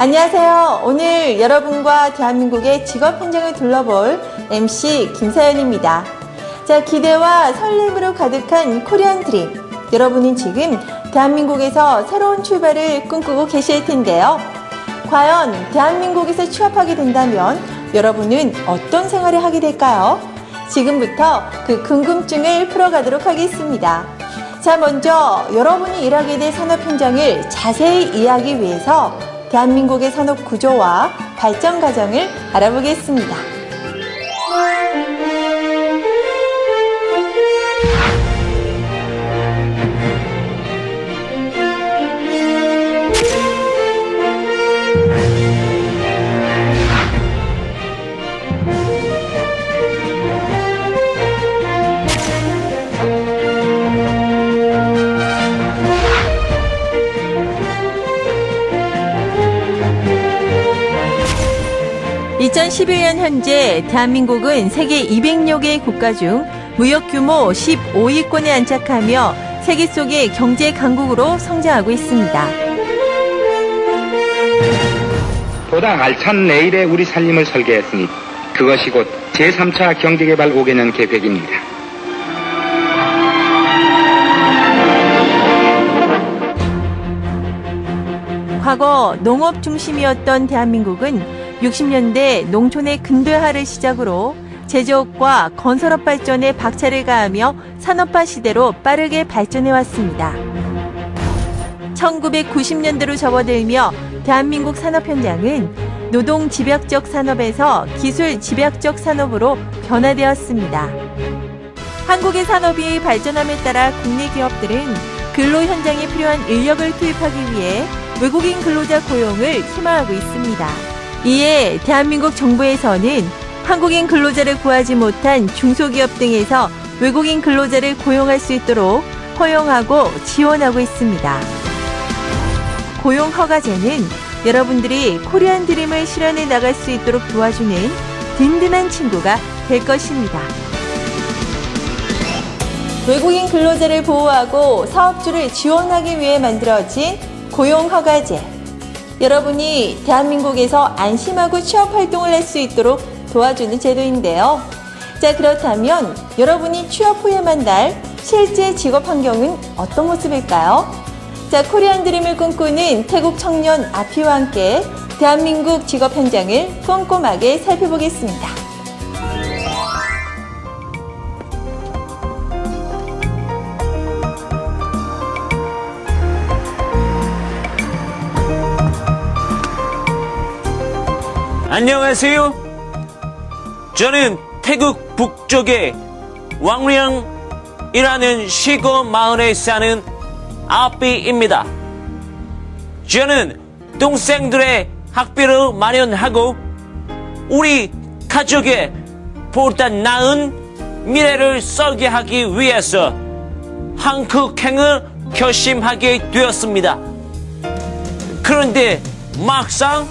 안녕하세요. 오늘 여러분과 대한민국의 직업 현장을 둘러볼 MC 김사연입니다. 자, 기대와 설렘으로 가득한 코리안 드림. 여러분은 지금 대한민국에서 새로운 출발을 꿈꾸고 계실 텐데요. 과연 대한민국에서 취업하게 된다면 여러분은 어떤 생활을 하게 될까요? 지금부터 그 궁금증을 풀어가도록 하겠습니다. 자, 먼저 여러분이 일하게 될 산업 현장을 자세히 이해하기 위해서 대한민국의 산업 구조와 발전 과정을 알아보겠습니다. (2011년) 현재 대한민국은 세계 200여 개 국가 중 무역 규모 15위권에 안착하며 세계 속의 경제 강국으로 성장하고 있습니다. 보다 알찬 내일의 우리 살림을 설계했으니 그것이 곧 제3차 경제개발 5개년 계획입니다. 과거 농업 중심이었던 대한민국은 60년대 농촌의 근대화를 시작으로 제조업과 건설업 발전에 박차를 가하며 산업화 시대로 빠르게 발전해왔습니다. 1990년대로 접어들며 대한민국 산업 현장은 노동 집약적 산업에서 기술 집약적 산업으로 변화되었습니다. 한국의 산업이 발전함에 따라 국내 기업들은 근로 현장에 필요한 인력을 투입하기 위해 외국인 근로자 고용을 희망하고 있습니다. 이에 대한민국 정부에서는 한국인 근로자를 구하지 못한 중소기업 등에서 외국인 근로자를 고용할 수 있도록 허용하고 지원하고 있습니다. 고용 허가제는 여러분들이 코리안 드림을 실현해 나갈 수 있도록 도와주는 든든한 친구가 될 것입니다. 외국인 근로자를 보호하고 사업주를 지원하기 위해 만들어진 고용 허가제. 여러분이 대한민국에서 안심하고 취업 활동을 할 수 있도록 도와주는 제도인데요. 자, 그렇다면 여러분이 취업 후에 만날 실제 직업 환경은 어떤 모습일까요? 자, 코리안 드림을 꿈꾸는 태국 청년 아피와 함께 대한민국 직업 현장을 꼼꼼하게 살펴보겠습니다. 안녕하세요. 저는 태국 북쪽의 왕량이라는 시골 마을에 사는 아삐입니다. 저는 동생들의 학비를 마련하고 우리 가족의 보다 나은 미래를 설계하기 위해서 한국행을 결심하게 되었습니다. 그런데 막상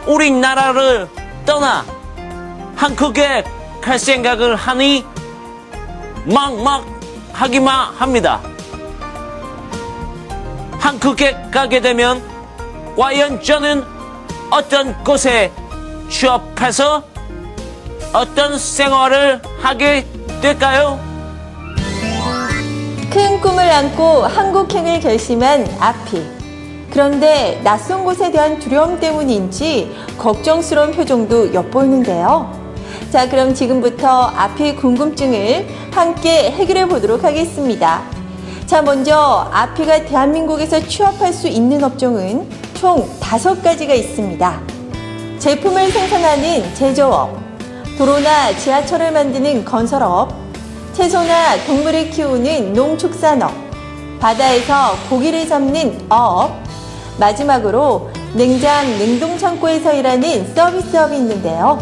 우리나라를 떠나 한국에 갈 생각을 하니 막막하기만 합니다. 한국에 가게 되면 과연 저는 어떤 곳에 취업해서 어떤 생활을 하게 될까요? 큰 꿈을 안고 한국행을 결심한 아피. 그런데 낯선 곳에 대한 두려움 때문인지 걱정스러운 표정도 엿보이는데요. 자, 그럼 지금부터 아피의 궁금증을 함께 해결해 보도록 하겠습니다. 자, 먼저 아피가 대한민국에서 취업할 수 있는 업종은 총 5가지가 있습니다. 제품을 생산하는 제조업, 도로나 지하철을 만드는 건설업, 채소나 동물을 키우는 농축산업, 바다에서 고기를 잡는 어업, 마지막으로 냉장, 냉동창고에서 일하는 서비스업이 있는데요.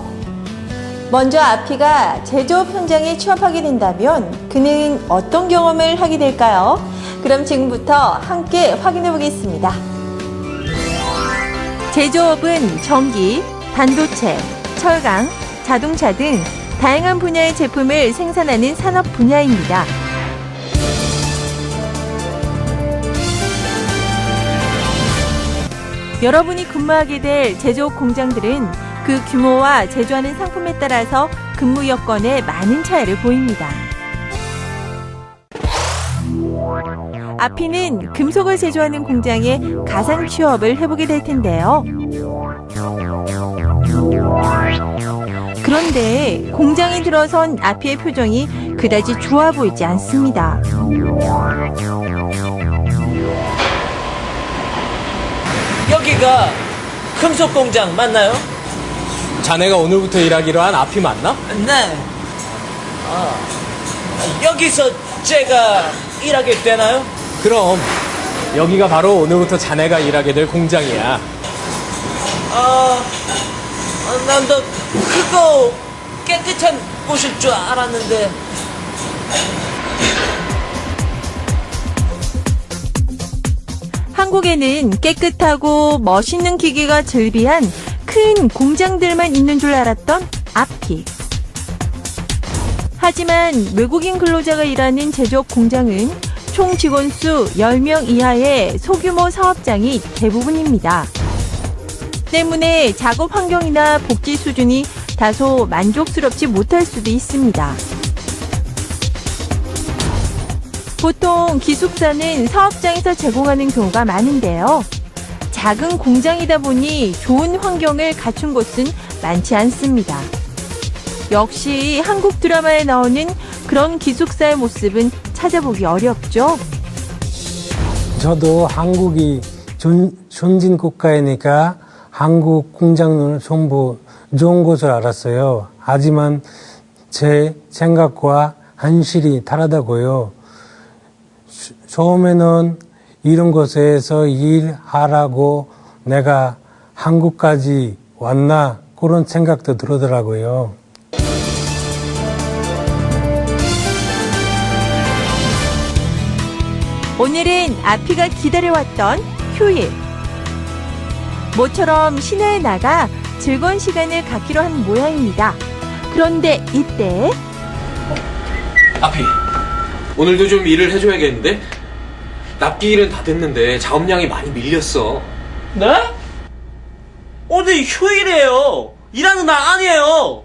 먼저 아피가 제조업 현장에 취업하게 된다면 그는 어떤 경험을 하게 될까요? 그럼 지금부터 함께 확인해 보겠습니다. 제조업은 전기, 반도체, 철강, 자동차 등 다양한 분야의 제품을 생산하는 산업 분야입니다. 여러분이 근무하게 될 제조업 공장들은 그 규모와 제조하는 상품에 따라서 근무 여건에 많은 차이를 보입니다. 앞이는 금속을 제조하는 공장에 가상 취업을 해보게 될 텐데요. 그런데 공장에 들어선 앞이의 표정이 그다지 좋아 보이지 않습니다. 여기가 금속 공장 맞나요? 자네가 오늘부터 일하기로 한 앞이 맞나? 네. 여기서 제가 일하게 되나요? 그럼 여기가 바로 오늘부터 자네가 일하게 될 공장이야. 난 더 크고 깨끗한 곳일 줄 알았는데. 한국에는 깨끗하고 멋있는 기계가 즐비한 큰 공장들만 있는 줄 알았던 앞이. 하지만 외국인 근로자가 일하는 제조업 공장은 총 직원 수 10명 이하의 소규모 사업장이 대부분입니다. 때문에 작업 환경이나 복지 수준이 다소 만족스럽지 못할 수도 있습니다. 보통 기숙사는 사업장에서 제공하는 경우가 많은데요. 작은 공장이다 보니 좋은 환경을 갖춘 곳은 많지 않습니다. 역시 한국 드라마에 나오는 그런 기숙사의 모습은 찾아보기 어렵죠. 저도 한국이 선진 국가이니까 한국 공장은 전부 좋은 것을 알았어요. 하지만 제 생각과 현실이 다르다고요. 처음에는 이런 곳에서 일하라고 내가 한국까지 왔나 그런 생각도 들더라고요. 오늘은 아피가 기다려왔던 휴일. 모처럼 시내에 나가 즐거운 시간을 갖기로 한 모양입니다. 그런데 이때 앞이 오늘도 좀 일을 해줘야겠는데? 납기 일은 다 됐는데 작업량이 많이 밀렸어. 네? 오늘 휴일이에요. 일하는 날 아니에요.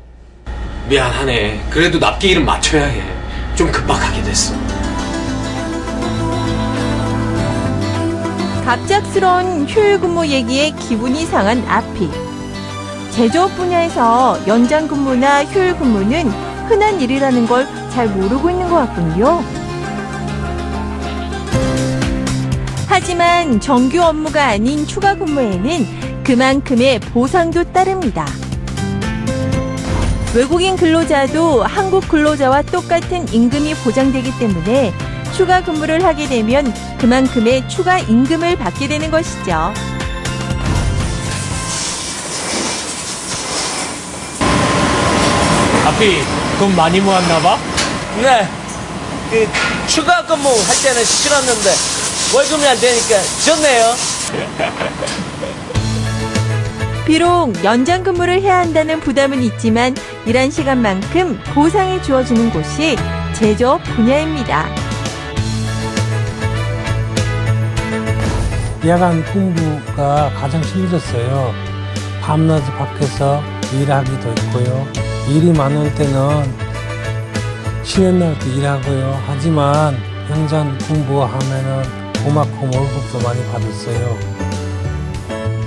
미안하네. 그래도 납기 일은 맞춰야 해. 좀 급박하게 됐어. 갑작스러운 휴일 근무 얘기에 기분이 상한 아피. 제조업 분야에서 연장 근무나 휴일 근무는 흔한 일이라는 걸 잘 모르고 있는 것 같군요. 하지만 정규 업무가 아닌 추가 근무에는 그만큼의 보상도 따릅니다. 외국인 근로자도 한국 근로자와 똑같은 임금이 보장되기 때문에 추가 근무를 하게 되면 그만큼의 추가 임금을 받게 되는 것이죠. 앞이 돈 많이 모았나 봐? 네. 추가 근무 할 때는 싫었는데 월급이 안 되니까 좋네요. 비록 연장 근무를 해야 한다는 부담은 있지만 일한 시간만큼 보상이 주어지는 곳이 제조업 분야입니다. 야간 근무가 가장 힘들었어요. 밤낮 밖에서 일하기도 있고요. 일이 많을 때는 쉬는 날도 일하고요. 하지만 현장 근무하면은 그만큼 월급도 많이 받았어요.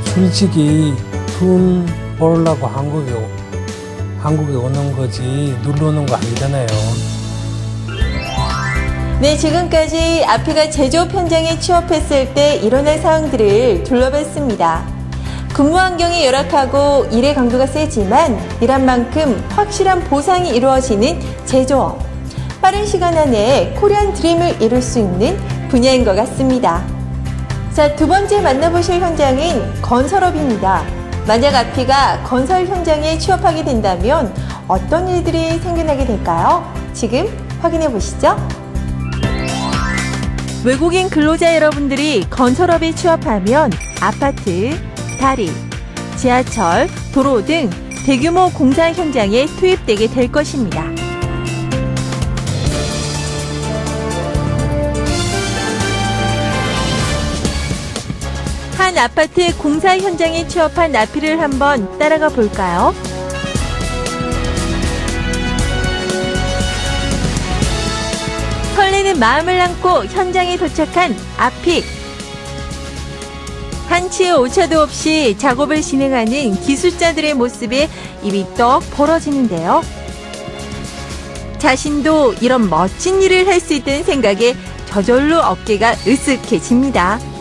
솔직히 돈 벌려고 한국에 오는 거지 놀러 오는 거 아니잖아요. 네, 지금까지 아피가 제조업 현장에 취업했을 때 일어날 상황들을 둘러봤습니다. 근무 환경이 열악하고 일의 강도가 세지만 일한 만큼 확실한 보상이 이루어지는 제조업. 빠른 시간 안에 코리안 드림을 이룰 수 있는 분야인 것 같습니다. 자, 두 번째 만나보실 현장은 건설업입니다. 만약 아피가 건설 현장에 취업하게 된다면 어떤 일들이 생겨나게 될까요? 지금 확인해 보시죠. 외국인 근로자 여러분들이 건설업에 취업하면 아파트, 다리, 지하철, 도로 등 대규모 공사 현장에 투입되게 될 것입니다. 한 한 아파트 공사 현장에 취업한 나피를 한번 따라가 볼까요? 설레는 마음을 안고 현장에 도착한 아피. 한치의 오차도 없이 작업을 진행하는 기술자들의 모습에 입이 떡 벌어지는데요. 자신도 이런 멋진 일을 할 수 있다는 생각에 저절로 어깨가 으쓱해집니다.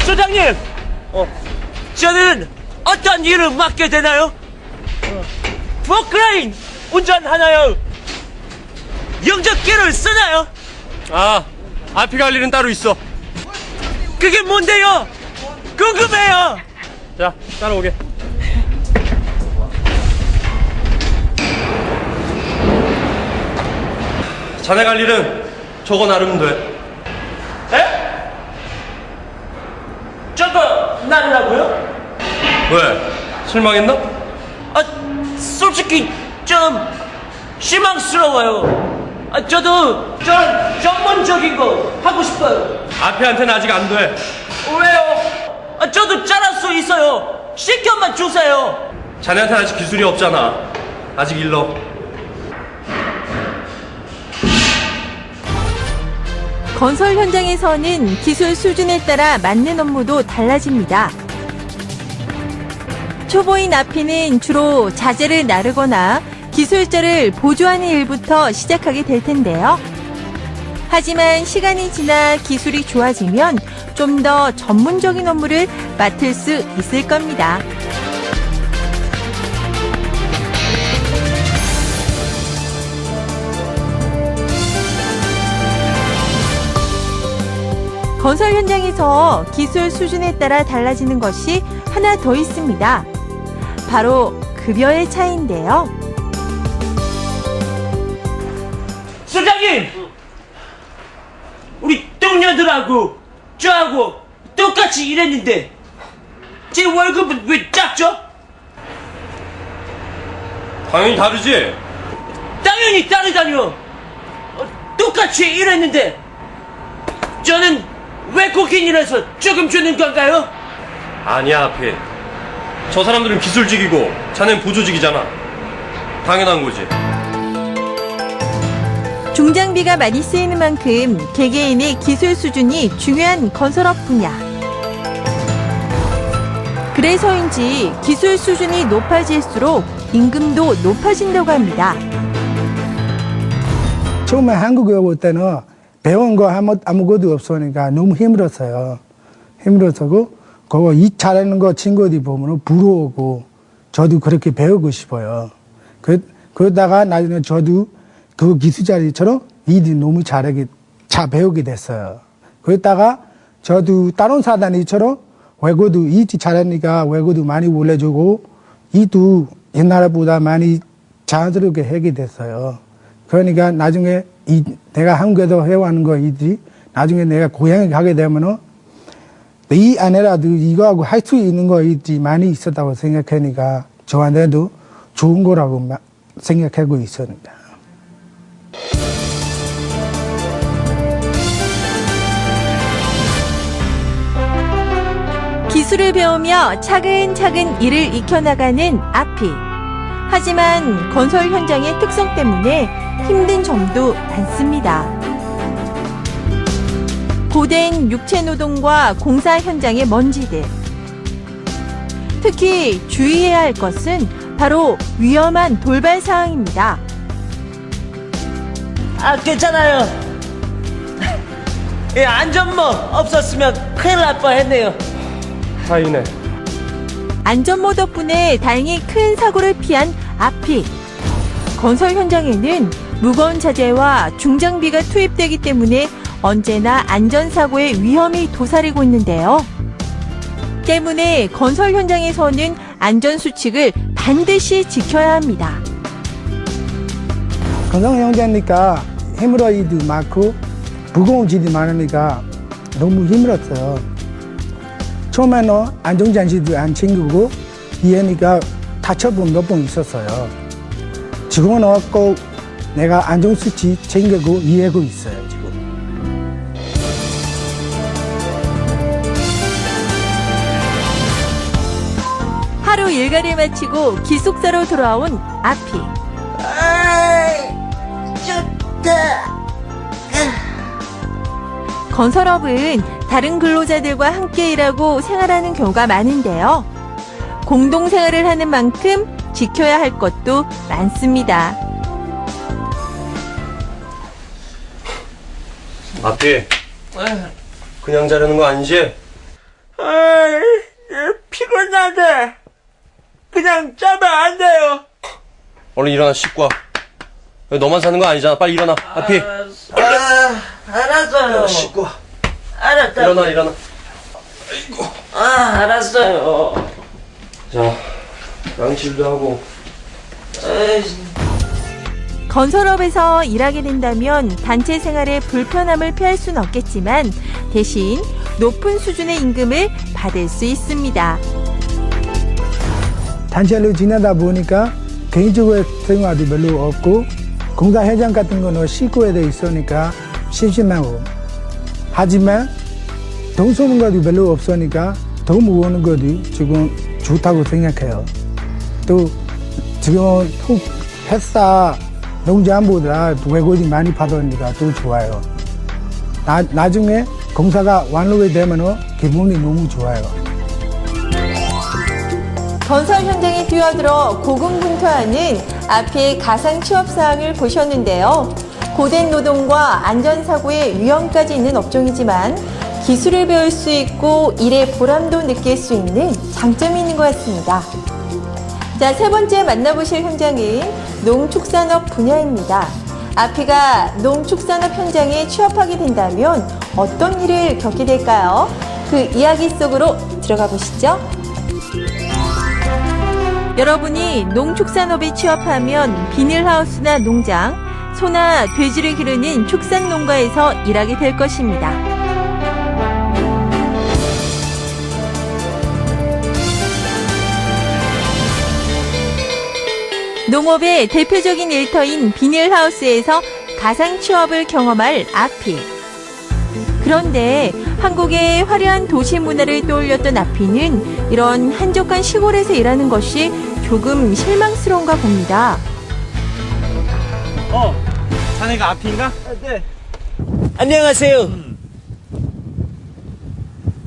소장님, 저는 어떤 일을 맡게 되나요? 포크레인 운전하나요? 영접기를 쓰나요? 앞이 갈 일은 따로 있어. 그게 뭔데요? 궁금해요. 자, 따라오게. 자네 갈 일은 저거 나르면 돼. 에? 저거 나르라고요? 왜? 실망했나? 솔직히 좀 실망스러워요. 저도 전문적인 거 하고 싶어요. 앞이한테는 아직 안 돼. 왜요? 저도 잘할 수 있어요. 시켜만 주세요. 자네한테는 아직 기술이 없잖아. 아직 일러. 건설 현장에서는 기술 수준에 따라 맡는 업무도 달라집니다. 초보인 아피는 주로 자재를 나르거나 기술자를 보조하는 일부터 시작하게 될 텐데요. 하지만 시간이 지나 기술이 좋아지면 좀 더 전문적인 업무를 맡을 수 있을 겁니다. 건설 현장에서 기술 수준에 따라 달라지는 것이 하나 더 있습니다. 바로 급여의 차이인데요. 소장님! 우리 동료들하고 저하고 똑같이 일했는데 제 월급은 왜 작죠? 당연히 다르지? 당연히 다르다뇨. 똑같이 일했는데 저는 외국인이라서 조금 주는 건가요? 아니야, 앞이. 저 사람들은 기술직이고 자넨 보조직이잖아. 당연한 거지. 중장비가 많이 쓰이는 만큼 개개인의 기술 수준이 중요한 건설업 분야. 그래서인지 기술 수준이 높아질수록 임금도 높아진다고 합니다. 처음에 한국에 올 때는 배운 거 아무것도 없으니까 너무 힘들었어요. 힘들었고, 그거 일 잘하는 거 친구들이 보면 부러우고, 저도 그렇게 배우고 싶어요. 그러다가 나중에 저도 그 기술자들처럼 일이 너무 잘 배우게 됐어요. 그러다가 저도 다른 사람들처럼 외국도 일 잘하니까 외국도 많이 올려주고, 일도 옛날보다 많이 자연스럽게 하게 됐어요. 그러니까 나중에 내가 한국에서 해왔는 거 일들이 나중에 내가 고향에 가게 되면은 이 안에라도 이거하고 할 수 있는 거 일들이 많이 있었다고 생각하니까 저한테도 좋은 거라고 생각하고 있습니다. 기술을 배우며 차근차근 일을 익혀나가는 아피. 하지만 건설 현장의 특성 때문에 힘든 점도 많습니다. 고된 육체 노동과 공사 현장의 먼지들. 특히 주의해야 할 것은 바로 위험한 돌발 상황입니다. 괜찮아요. 안전모 없었으면 큰일 날 뻔했네요. 다행이네. 안전모 덕분에 다행히 큰 사고를 피한 아피. 건설 현장에는 무거운 자재와 중장비가 투입되기 때문에 언제나 안전사고의 위험이 도사리고 있는데요. 때문에 건설 현장에서는 안전수칙을 반드시 지켜야 합니다. 건설 현장이니까 힘들어 일도 많고 무거운 일이 많으니까 너무 힘들었어요. 처음에는 안전장치도 안 챙기고 이해니까 다쳐본 몇 번 있었어요. 지금은 꼭 내가 안전수칙 챙기고 이해하고 있어요, 지금. 하루 일과를 마치고 기숙사로 돌아온 아피. 건설업은 다른 근로자들과 함께 일하고 생활하는 경우가 많은데요. 공동생활을 하는 만큼 지켜야 할 것도 많습니다. 앞이 그냥 자려는 거 아니지? 피곤한데 그냥 자면 안 돼요. 얼른 일어나 씻고 와. 너만 사는 거 아니잖아. 빨리 일어나. 앞이 알았어요. 씻고 와. 알았다. 일어나. 알았어요. 자, 양치질도 하고. 건설업에서 일하게 된다면 단체 생활의 불편함을 피할 수는 없겠지만 대신 높은 수준의 임금을 받을 수 있습니다. 단체로 지내다 보니까 개인적으로 생활도 별로 없고 공사 현장 같은 거는 씻고 돼 있으니까 심심하고 하지만 돈 쓰는 것도 별로 없으니까 돈 모으는 것도 지금 좋다고 생각해요. 또 지금 회사 농장보다 외국인 많이 받으니까 또 좋아요. 나중에 공사가 완료가 되면 기분이 너무 좋아요. 건설 현장에 뛰어들어 고군분투하는 앞의 가상 취업 사항을 보셨는데요. 고된 노동과 안전사고의 위험까지 있는 업종이지만 기술을 배울 수 있고 일의 보람도 느낄 수 있는 장점이 있는 것 같습니다. 자, 세 번째 만나보실 현장은 농축산업 분야입니다. 아피가 농축산업 현장에 취업하게 된다면 어떤 일을 겪게 될까요? 그 이야기 속으로 들어가 보시죠. 여러분이 농축산업에 취업하면 비닐하우스나 농장, 소나 돼지를 기르는 축산농가에서 일하게 될 것입니다. 농업의 대표적인 일터인 비닐하우스에서 가상 취업을 경험할 아피. 그런데 한국의 화려한 도시 문화를 떠올렸던 아피는 이런 한적한 시골에서 일하는 것이 조금 실망스러운가 봅니다. 자네가 아피인가? 네. 안녕하세요.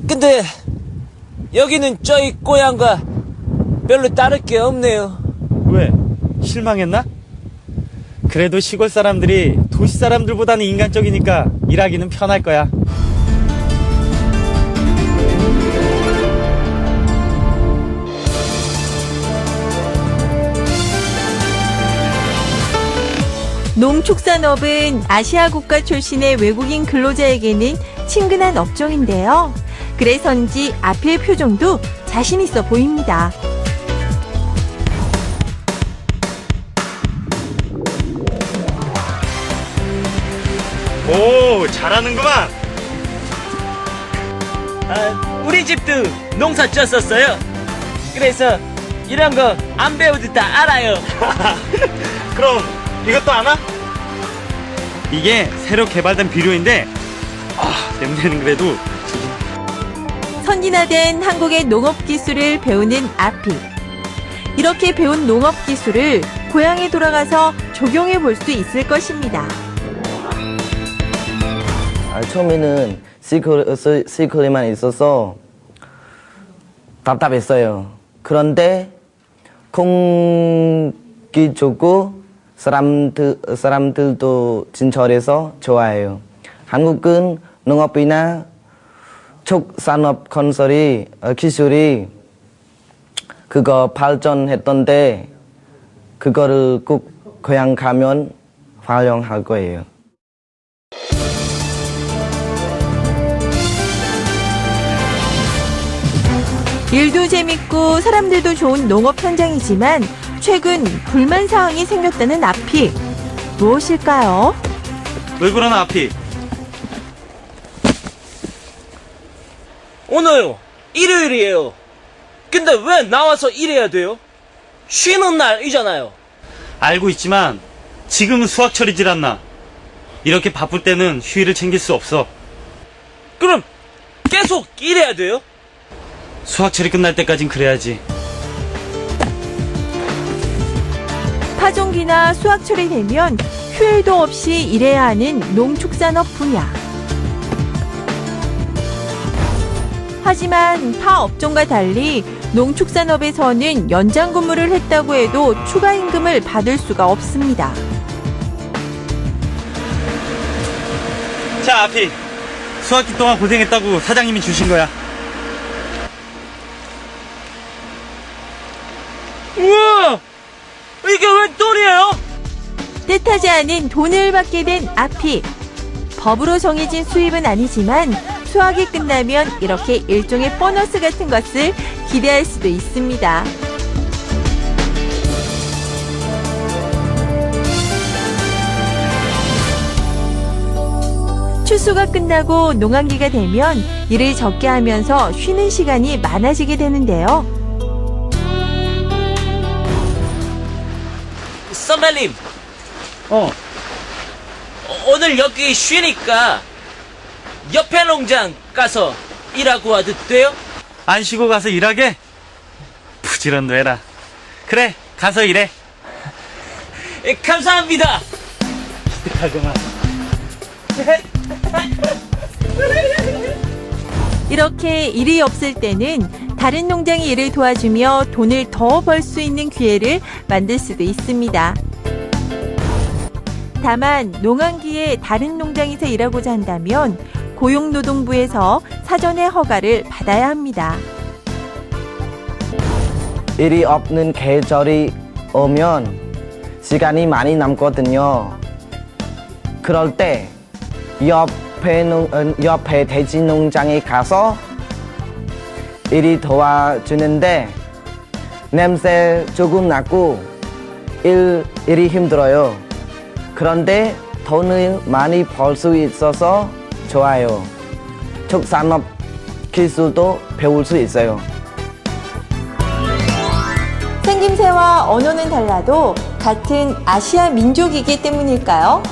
근데 여기는 저희 고향과 별로 다를 게 없네요. 왜? 실망했나? 그래도 시골 사람들이 도시 사람들보다는 인간적이니까 일하기는 편할 거야. 농축산업은 아시아 국가 출신의 외국인 근로자에게는 친근한 업종인데요. 그래서인지 아피의 표정도 자신 있어 보입니다. 오, 잘하는구만. 우리 집도 농사 졌었어요. 그래서 이런 거 안 배워도 다 알아요. 그럼 이것도 아나? 이게 새로 개발된 비료인데 냄새는 그래도 선진화된 한국의 농업 기술을 배우는 아피. 이렇게 배운 농업 기술을 고향에 돌아가서 적용해 볼 수 있을 것입니다. 처음에는 시골에만 있어서 답답했어요. 그런데 공기 좋고 사람들도 친절해서 좋아해요. 한국은 농업이나 축산업 건설이 기술이 그거 발전했던데 그거를 꼭 고향 가면 활용할 거예요. 일도 재밌고 사람들도 좋은 농업 현장이지만 최근 불만 사항이 생겼다는 아피. 무엇일까요? 왜 그러나 아피? 오늘 일요일이에요. 근데 왜 나와서 일해야 돼요? 쉬는 날이잖아요. 알고 있지만 지금은 수학철이질 않나. 이렇게 바쁠 때는 휴일을 챙길 수 없어. 그럼 계속 일해야 돼요? 수학철이 끝날 때까진 그래야지. 파종기나 수확철이 되면 휴일도 없이 일해야 하는 농축산업 분야. 하지만 타 업종과 달리 농축산업에서는 연장 근무를 했다고 해도 추가 임금을 받을 수가 없습니다. 자, 아피. 수학기 동안 고생했다고 사장님이 주신 거야. 우와! 이게 웬 돈이에요? 뜻하지 않은 돈을 받게 된 아피. 법으로 정해진 수입은 아니지만 수확이 끝나면 이렇게 일종의 보너스 같은 것을 기대할 수도 있습니다. 추수가 끝나고 농한기가 되면 일을 적게 하면서 쉬는 시간이 많아지게 되는데요. 선배님, 오늘 여기 쉬니까 옆에 농장 가서 일하고 와도 돼요? 안 쉬고 가서 일하게? 부지런 뇌라. 그래, 가서 일해. 예, 감사합니다. 기특하구만. 이렇게 일이 없을 때는 다른 농장이 일을 도와주며 돈을 더 벌 수 있는 기회를 만들 수도 있습니다. 다만 농한기에 다른 농장에서 일하고자 한다면 고용노동부에서 사전에 허가를 받아야 합니다. 일이 없는 계절이 오면 시간이 많이 남거든요. 그럴 때 옆에 돼지 농장에 가서 일이 도와주는데 냄새 조금 나고 일이 힘들어요. 그런데 돈을 많이 벌 수 있어서 좋아요. 축산업 기술도 배울 수 있어요. 생김새와 언어는 달라도 같은 아시아 민족이기 때문일까요?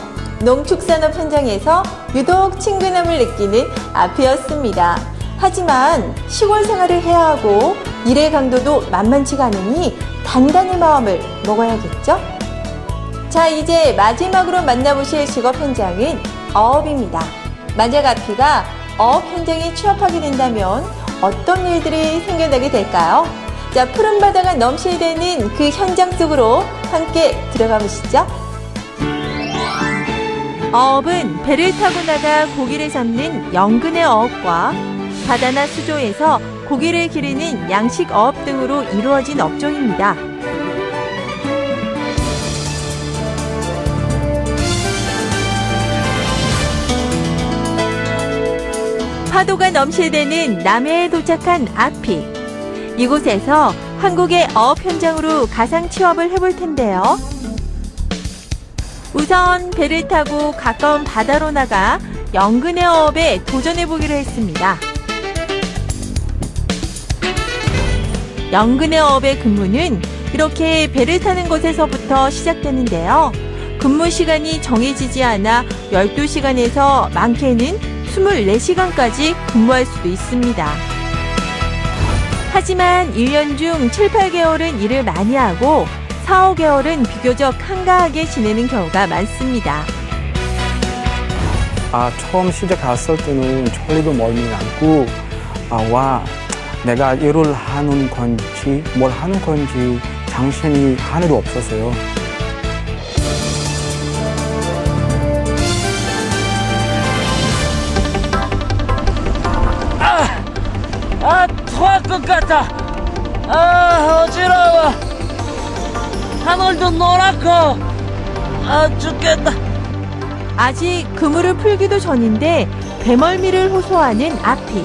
농축산업 현장에서 유독 친근함을 느끼는 아피였습니다. 하지만 시골 생활을 해야 하고 일의 강도도 만만치가 않으니 단단히 마음을 먹어야겠죠? 자, 이제 마지막으로 만나보실 직업 현장은 어업입니다. 만약 아피가 어업 현장에 취업하게 된다면 어떤 일들이 생겨나게 될까요? 자, 푸른 바다가 넘실대는 그 현장 속으로 함께 들어가 보시죠. 어업은 배를 타고 나가 고기를 잡는 영근의 어업과 바다나 수조에서 고기를 기르는 양식 어업 등으로 이루어진 업종입니다. 파도가 넘실대는 남해에 도착한 아피. 이곳에서 한국의 어업 현장으로 가상 취업을 해볼 텐데요. 우선 배를 타고 가까운 바다로 나가 영근의 어업에 도전해보기로 했습니다. 영근의 어업의 근무는 이렇게 배를 타는 곳에서부터 시작되는데요. 근무 시간이 정해지지 않아 12시간에서 많게는 24시간까지 근무할 수도 있습니다. 하지만 1년 중 7, 8개월은 일을 많이 하고 4, 5개월은 비교적 한가하게 지내는 경우가 많습니다. 처음 시작했을 때는 졸리고 멀미 나고 내가 일을 하는 건지 뭘 하는 건지 정신이 하나도 없었어요. 토할 것 같아. 어지러워. 하늘도 노랗고. 죽겠다. 아직 그물을 풀기도 전인데 배멀미를 호소하는 아피.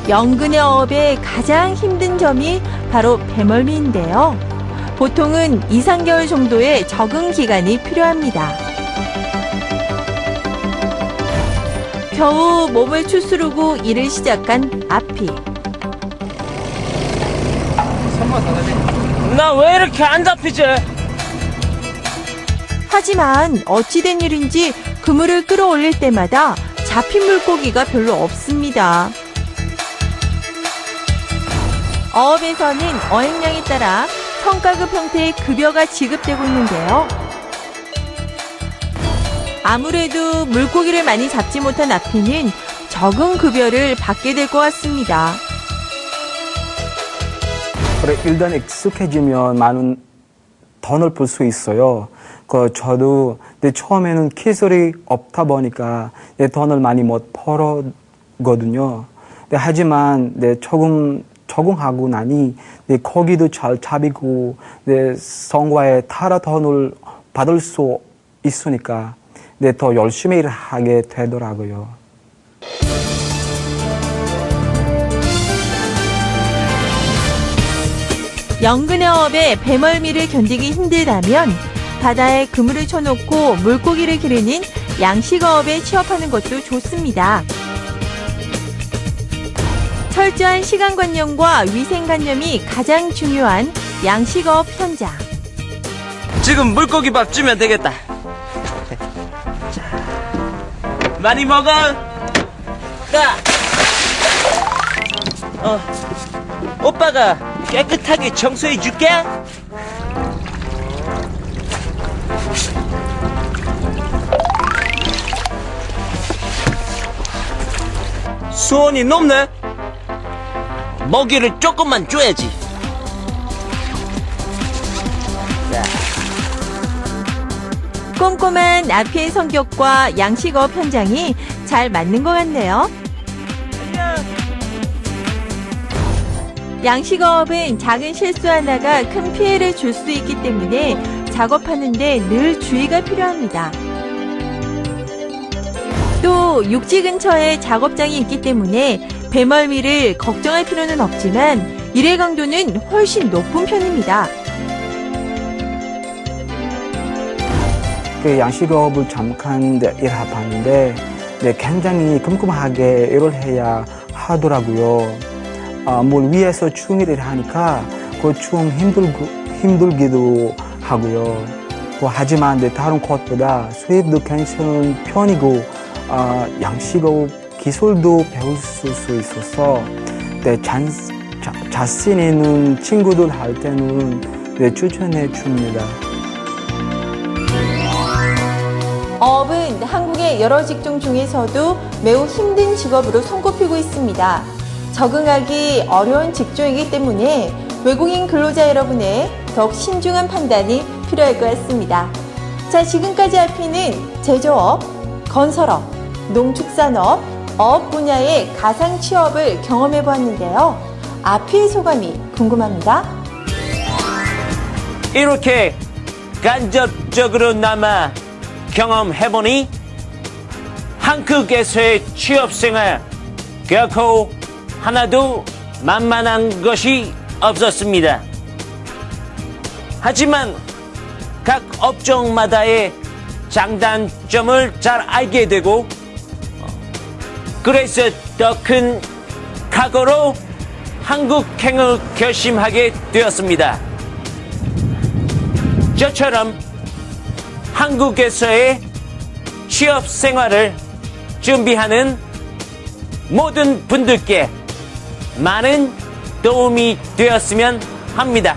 영근의 어업의 가장 힘든 점이 바로 배멀미인데요. 보통은 2, 3개월 정도의 적응 기간이 필요합니다. 겨우 몸을 추스르고 일을 시작한 아피. 나 왜 이렇게 안 잡히지? 하지만 어찌된 일인지 그물을 끌어올릴 때마다 잡힌 물고기가 별로 없습니다. 어업에서는 어획량에 따라 성과급 형태의 급여가 지급되고 있는데요. 아무래도 물고기를 많이 잡지 못한 아피는 적은 급여를 받게 될 것 같습니다. 그래, 일단 익숙해지면 많은 돈을 벌 수 있어요. 저도 처음에는 기술이 없다 보니까 돈을 많이 못 벌었거든요. 하지만 적응하고 나니 고기도 잘 잡히고 성과에 따라 돈을 받을 수 있으니까 더 열심히 일하게 되더라고요. 연근어업에 배멀미를 견디기 힘들다면 바다에 그물을 쳐놓고 물고기를 기르는 양식어업에 취업하는 것도 좋습니다. 철저한 시간관념과 위생관념이 가장 중요한 양식어업 현장. 지금 물고기 밥 주면 되겠다. 자, 많이 먹어. 자, 오빠가 깨끗하게 청소해 줄게. 수온이 높네. 먹이를 조금만 줘야지. 꼼꼼한 아피의 성격과 양식어업 현장이 잘 맞는 것 같네요. 양식어업은 작은 실수 하나가 큰 피해를 줄 수 있기 때문에 작업하는데 늘 주의가 필요합니다. 또 육지 근처에 작업장이 있기 때문에 배멀미를 걱정할 필요는 없지만 일의 강도는 훨씬 높은 편입니다. 양식업을 잠깐 일해봤는데 굉장히 꼼꼼하게 일을 해야 하더라고요. 물 위에서 충일을 하니까 좀 힘들기도 하고요. 하지만 다른 곳보다 수입도 괜찮은 편이고 양식업 기술도 배울 수 있어서 자신 있는 친구들 할 때는 추천해 줍니다. 어업은 한국의 여러 직종 중에서도 매우 힘든 직업으로 손꼽히고 있습니다. 적응하기 어려운 직종이기 때문에 외국인 근로자 여러분의 더욱 신중한 판단이 필요할 것 같습니다. 자, 지금까지 아피는 제조업, 건설업, 농축산업, 어업 분야의 가상 취업을 경험해 보았는데요. 아피의 소감이 궁금합니다. 이렇게 간접적으로나마 경험해보니 한국에서의 취업생활 결코 하나도 만만한 것이 없었습니다. 하지만 각 업종마다의 장단점을 잘 알게 되고 그래서 더 큰 각오로 한국행을 결심하게 되었습니다. 저처럼 한국에서의 취업 생활을 준비하는 모든 분들께 많은 도움이 되었으면 합니다.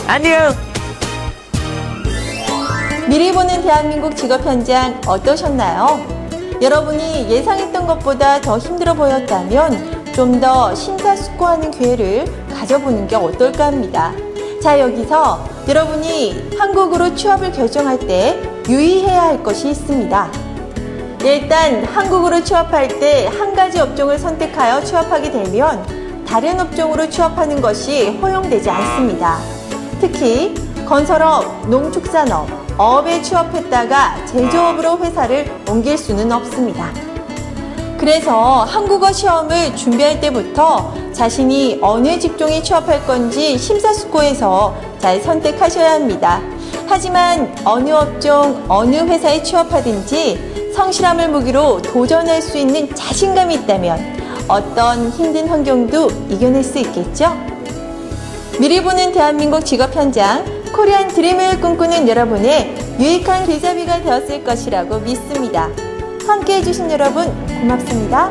안녕! 미리 보는 대한민국 직업 현장 어떠셨나요? 여러분이 예상했던 것보다 더 힘들어 보였다면 좀 더 심사숙고하는 기회를 가져보는 게 어떨까 합니다. 자, 여기서 여러분이 한국으로 취업을 결정할 때 유의해야 할 것이 있습니다. 일단 한국으로 취업할 때 한 가지 업종을 선택하여 취업하게 되면 다른 업종으로 취업하는 것이 허용되지 않습니다. 특히 건설업, 농축산업, 어업에 취업했다가 제조업으로 회사를 옮길 수는 없습니다. 그래서 한국어 시험을 준비할 때부터 자신이 어느 직종에 취업할 건지 심사숙고해서 잘 선택하셔야 합니다. 하지만 어느 업종, 어느 회사에 취업하든지 성실함을 무기로 도전할 수 있는 자신감이 있다면 어떤 힘든 환경도 이겨낼 수 있겠죠? 미리 보는 대한민국 직업 현장, 코리안 드림을 꿈꾸는 여러분의 유익한 길잡이가 되었을 것이라고 믿습니다. 함께해 주신 여러분 고맙습니다.